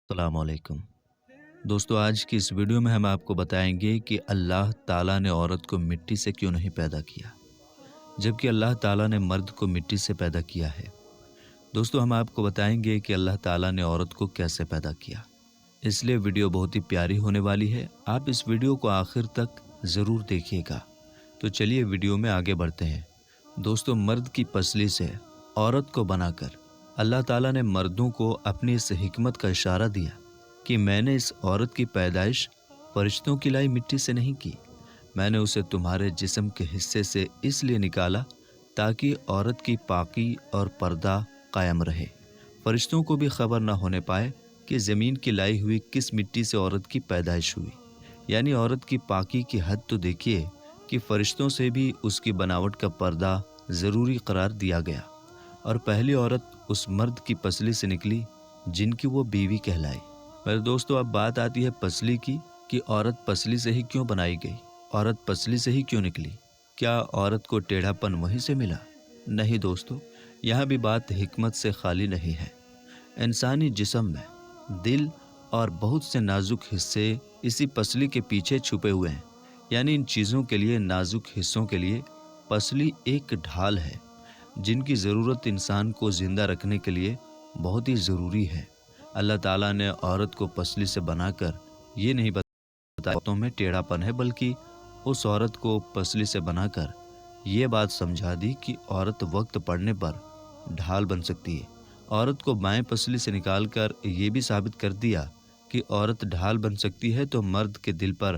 السلام علیکم دوستو، آج کی اس ویڈیو میں ہم آپ کو بتائیں گے کہ اللہ تعالیٰ نے عورت کو مٹی سے کیوں نہیں پیدا کیا جبکہ اللہ تعالیٰ نے مرد کو مٹی سے پیدا کیا ہے۔ دوستو، ہم آپ کو بتائیں گے کہ اللہ تعالیٰ نے عورت کو کیسے پیدا کیا، اس لیے ویڈیو بہت ہی پیاری ہونے والی ہے۔ آپ اس ویڈیو کو آخر تک ضرور دیکھیے گا۔ تو چلیے ویڈیو میں آگے بڑھتے ہیں۔ دوستو، مرد کی پسلی سے عورت کو بنا کر اللہ تعالیٰ نے مردوں کو اپنی اس حکمت کا اشارہ دیا کہ میں نے اس عورت کی پیدائش فرشتوں کی لائی مٹی سے نہیں کی، میں نے اسے تمہارے جسم کے حصے سے اس لیے نکالا تاکہ عورت کی پاکی اور پردہ قائم رہے، فرشتوں کو بھی خبر نہ ہونے پائے کہ زمین کی لائی ہوئی کس مٹی سے عورت کی پیدائش ہوئی۔ یعنی عورت کی پاکی کی حد تو دیکھیے کہ فرشتوں سے بھی اس کی بناوٹ کا پردہ ضروری قرار دیا گیا، اور پہلی عورت اس مرد کی پسلی سے نکلی جن کی وہ بیوی کہلائی۔ میرے دوستو، اب بات آتی ہے پسلی کی کہ عورت پسلی سے ہی کیوں بنائی گئی، عورت پسلی سے ہی کیوں نکلی؟ کیا عورت کو ٹیڑھا پن وہیں سے ملا؟ نہیں دوستو، یہاں بھی بات حکمت سے خالی نہیں ہے۔ انسانی جسم میں دل اور بہت سے نازک حصے اسی پسلی کے پیچھے چھپے ہوئے ہیں۔ یعنی ان چیزوں کے لیے، نازک حصوں کے لیے پسلی ایک ڈھال ہے جن کی ضرورت انسان کو زندہ رکھنے کے لیے بہت ہی ضروری ہے۔ اللہ تعالیٰ نے عورت کو پسلی سے بنا کر یہ نہیں بتایا عورتوں میں ٹیڑھا پن ہے، بلکہ اس عورت کو پسلی سے بنا کر یہ بات سمجھا دی کہ عورت وقت پڑنے پر ڈھال بن سکتی ہے۔ عورت کو بائیں پسلی سے نکال کر یہ بھی ثابت کر دیا کہ عورت ڈھال بن سکتی ہے تو مرد کے دل پر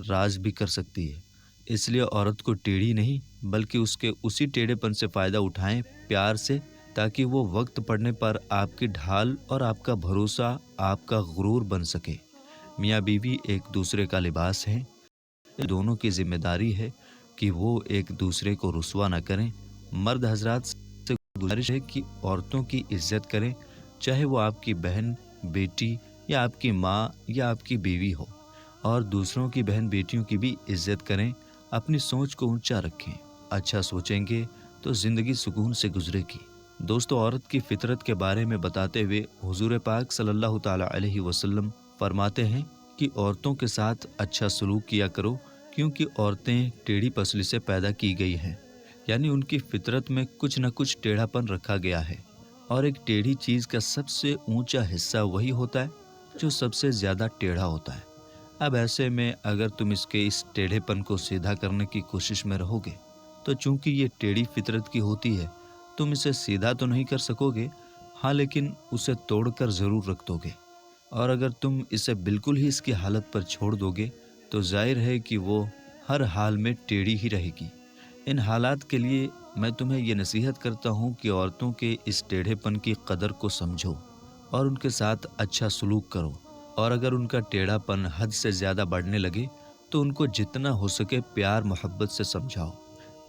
راز بھی کر سکتی ہے۔ اس لیے عورت کو ٹیڑھی نہیں بلکہ اس کے اسی ٹیڑھے پن سے فائدہ اٹھائیں پیار سے، تاکہ وہ وقت پڑنے پر آپ کی ڈھال اور آپ کا بھروسہ، آپ کا غرور بن سکے۔ میاں بیوی ایک دوسرے کا لباس ہیں، دونوں کی ذمہ داری ہے کہ وہ ایک دوسرے کو رسوا نہ کریں۔ مرد حضرات سے گزارش ہے کہ عورتوں کی عزت کریں، چاہے وہ آپ کی بہن، بیٹی یا آپ کی ماں یا آپ کی بیوی ہو، اور دوسروں کی بہن بیٹیوں کی بھی عزت کریں۔ اپنی سوچ کو اونچا رکھیں، اچھا سوچیں گے تو زندگی سکون سے گزرے گی۔ دوستو، عورت کی فطرت کے بارے میں بتاتے ہوئے حضور پاک صلی اللہ تعالیٰ علیہ وسلم فرماتے ہیں کہ عورتوں کے ساتھ اچھا سلوک کیا کرو، کیونکہ عورتیں ٹیڑھی پسلی سے پیدا کی گئی ہیں۔ یعنی ان کی فطرت میں کچھ نہ کچھ ٹیڑھا پن رکھا گیا ہے، اور ایک ٹیڑھی چیز کا سب سے اونچا حصہ وہی ہوتا ہے جو سب سے زیادہ ٹیڑھا ہوتا ہے۔ اب ایسے میں اگر تم اس ٹیڑھے پن کو سیدھا کرنے کی کوشش میں رہو گے تو چونکہ یہ ٹیڑھی فطرت کی ہوتی ہے، تم اسے سیدھا تو نہیں کر سکو گے، ہاں لیکن اسے توڑ کر ضرور رکھ دو گے۔ اور اگر تم اسے بالکل ہی اس کی حالت پر چھوڑ دو گے تو ظاہر ہے کہ وہ ہر حال میں ٹیڑھی ہی رہے گی۔ ان حالات کے لیے میں تمہیں یہ نصیحت کرتا ہوں کہ عورتوں کے اس ٹیڑھے پن کی قدر کو سمجھو اور ان کے ساتھ اچھا سلوک کرو، اور اگر ان کا ٹیڑھا پن حد سے زیادہ بڑھنے لگے تو ان کو جتنا ہو سکے پیار محبت سے سمجھاؤ۔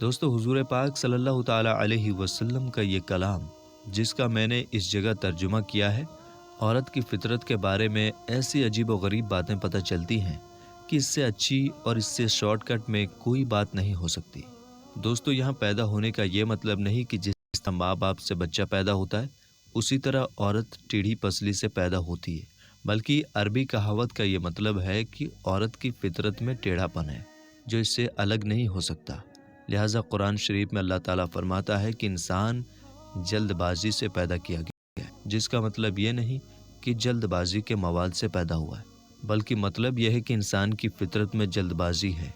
دوستو، حضور پاک صلی اللہ تعالیٰ علیہ وسلم کا یہ کلام جس کا میں نے اس جگہ ترجمہ کیا ہے، عورت کی فطرت کے بارے میں ایسی عجیب و غریب باتیں پتہ چلتی ہیں کہ اس سے اچھی اور اس سے شارٹ کٹ میں کوئی بات نہیں ہو سکتی۔ دوستو، یہاں پیدا ہونے کا یہ مطلب نہیں کہ جس طرح ماں باپ سے بچہ پیدا ہوتا ہے اسی طرح عورت ٹیڑھی پسلی سے پیدا ہوتی ہے، بلکہ عربی کہاوت کا یہ مطلب ہے کہ عورت کی فطرت میں ٹیڑھا پن ہے جو اس سے الگ نہیں ہو سکتا۔ لہٰذا قرآن شریف میں اللہ تعالیٰ فرماتا ہے کہ انسان جلد بازی سے پیدا کیا گیا ہے، جس کا مطلب یہ نہیں کہ جلد بازی کے مواد سے پیدا ہوا ہے، بلکہ مطلب یہ ہے کہ انسان کی فطرت میں جلد بازی ہے۔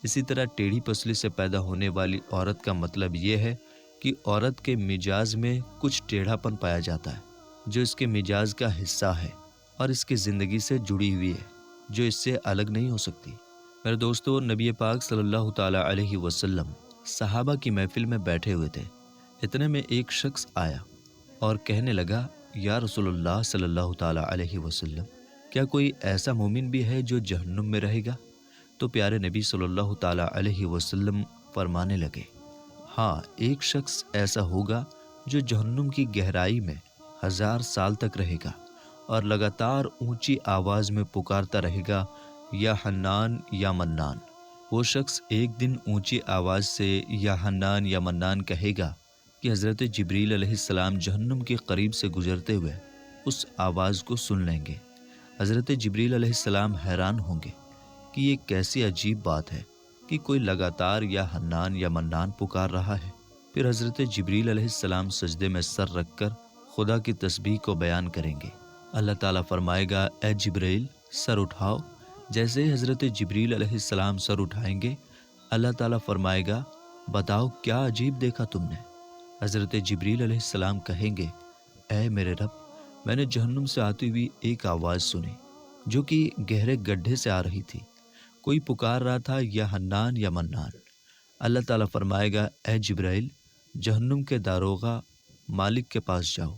اسی طرح ٹیڑھی پسلی سے پیدا ہونے والی عورت کا مطلب یہ ہے کہ عورت کے مزاج میں کچھ ٹیڑھا پن پایا جاتا ہے جو اس کے مزاج کا حصہ ہے اور اس کی زندگی سے جڑی ہوئی ہے، جو اس سے الگ نہیں ہو سکتی۔ میرے دوستو، نبی پاک صلی اللہ تعالیٰ علیہ وسلم صحابہ کی محفل میں بیٹھے ہوئے تھے۔ اتنے میں ایک شخص آیا اور کہنے لگا، یا رسول اللہ صلی اللہ تعالیٰ علیہ وسلم، کیا کوئی ایسا مومن بھی ہے جو جہنم میں رہے گا؟ تو پیارے نبی صلی اللہ تعالیٰ علیہ وسلم فرمانے لگے، ہاں، ایک شخص ایسا ہوگا جو جہنم کی گہرائی میں 1000 سال تک رہے گا اور لگاتار اونچی آواز میں پکارتا رہے گا، یا حنان یا منان۔ وہ شخص ایک دن اونچی آواز سے یا حنان یا منان کہے گا کہ حضرت جبریل علیہ السلام جہنم کے قریب سے گزرتے ہوئے اس آواز کو سن لیں گے۔ حضرت جبریل علیہ السلام حیران ہوں گے کہ یہ کیسی عجیب بات ہے کہ کوئی لگاتار یا حنان یا منان پکار رہا ہے۔ پھر حضرت جبریل علیہ السلام سجدے میں سر رکھ کر خدا کی تسبیح کو بیان کریں گے۔ اللہ تعالیٰ فرمائے گا، اے جبریل سر اٹھاؤ۔ جیسے ہی حضرت جبریل علیہ السلام سر اٹھائیں گے، اللہ تعالیٰ فرمائے گا، بتاؤ کیا عجیب دیکھا تم نے؟ حضرت جبریل علیہ السلام کہیں گے، اے میرے رب، میں نے جہنم سے آتی ہوئی ایک آواز سنی جو کہ گہرے گڈھے سے آ رہی تھی۔ کوئی پکار رہا تھا یا حنان یا منان۔ اللہ تعالیٰ فرمائے گا، اے جبرائیل جہنم کے داروغہ مالک کے پاس جاؤ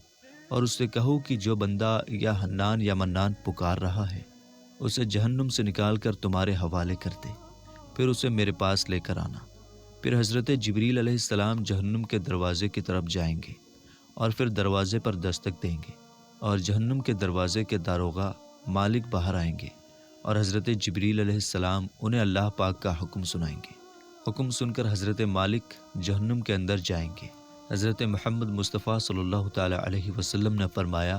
اور اس سے کہو کہ جو بندہ یا حنان یا منان پکار رہا ہے اسے جہنم سے نکال کر تمہارے حوالے کر دے، پھر اسے میرے پاس لے کر آنا۔ پھر حضرت جبریل علیہ السلام جہنم کے دروازے کی طرف جائیں گے اور پھر دروازے پر دستک دیں گے اور جہنم کے دروازے کے داروغہ مالک باہر آئیں گے اور حضرت جبریل علیہ السلام انہیں اللہ پاک کا حکم سنائیں گے۔ حکم سن کر حضرت مالک جہنم کے اندر جائیں گے۔ حضرت محمد مصطفیٰ صلی اللہ تعالیٰ علیہ وسلم نے فرمایا،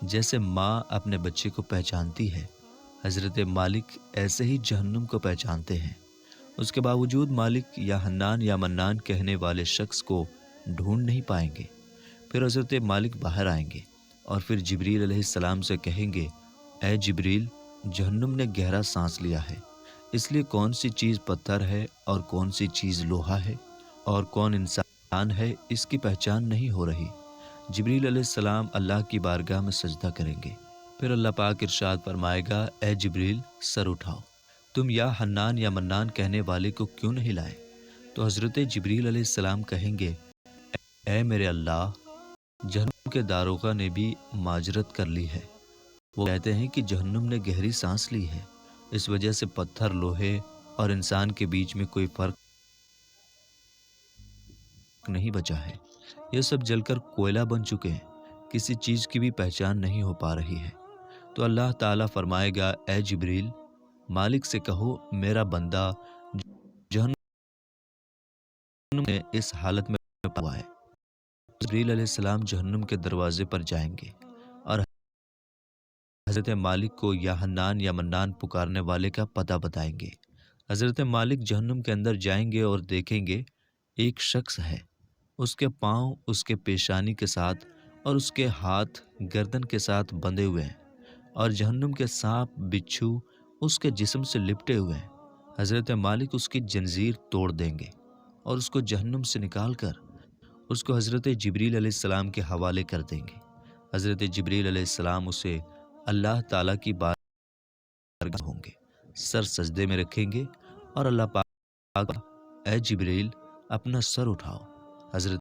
جیسے ماں اپنے بچے کو پہچانتی ہے، حضرت مالک ایسے ہی جہنم کو پہچانتے ہیں۔ اس کے باوجود مالک یا حنان یا منان کہنے والے شخص کو ڈھونڈ نہیں پائیں گے۔ پھر حضرت مالک باہر آئیں گے اور پھر جبریل علیہ السلام سے کہیں گے، اے جبریل جہنم نے گہرا سانس لیا ہے، اس لیے کون سی چیز پتھر ہے اور کون سی چیز لوہا ہے اور کون انسان ہے اس کی پہچان نہیں ہو رہی۔ جبریل علیہ السلام اللہ کی بارگاہ میں سجدہ کریں گے۔ پھر اللہ پاک ارشاد فرمائے گا، اے جبریل سر اٹھاؤ، تم یا حنان یا منان کہنے والے کو کیوں نہیں لائے؟ تو حضرت جبریل علیہ السلام کہیں گے، اے میرے اللہ، جہنم کے داروغہ نے بھی معذرت کر لی ہے۔ وہ کہتے ہیں کہ جہنم نے گہری سانس لی ہے، اس وجہ سے پتھر، لوہے اور انسان کے بیچ میں کوئی فرق نہیں بچا ہے۔ یہ سب جل کر کوئلہ بن چکے ہیں، کسی چیز کی بھی پہچان نہیں ہو پا رہی ہے۔ تو اللہ تعالیٰ فرمائے گا، اے جبریل مالک سے کہو میرا بندہ جہنم میں اس حالت میں ہوا ہے۔ جبریل علیہ السلام جہنم کے دروازے پر جائیں گے اور حضرت مالک کو یا حنان یا منان پکارنے والے کا پتہ بتائیں گے۔ حضرت مالک جہنم کے اندر جائیں گے اور دیکھیں گے ایک شخص ہے، اس کے پاؤں اس کے پیشانی کے ساتھ اور اس کے ہاتھ گردن کے ساتھ بندھے ہوئے ہیں اور جہنم کے سانپ بچھو اس کے جسم سے لپٹے ہوئے ہیں۔ حضرت مالک اس کی جنزیر توڑ دیں گے اور اس کو جہنم سے نکال کر اس کو حضرت جبریل علیہ السلام کے حوالے کر دیں گے۔ حضرت جبریل علیہ السلام اسے اللہ تعالیٰ کی بارگاہ ہوں گے، سر سجدے میں رکھیں گے اور اللہ پاک، اے جبریل اپنا سر اٹھاؤ۔ حضرت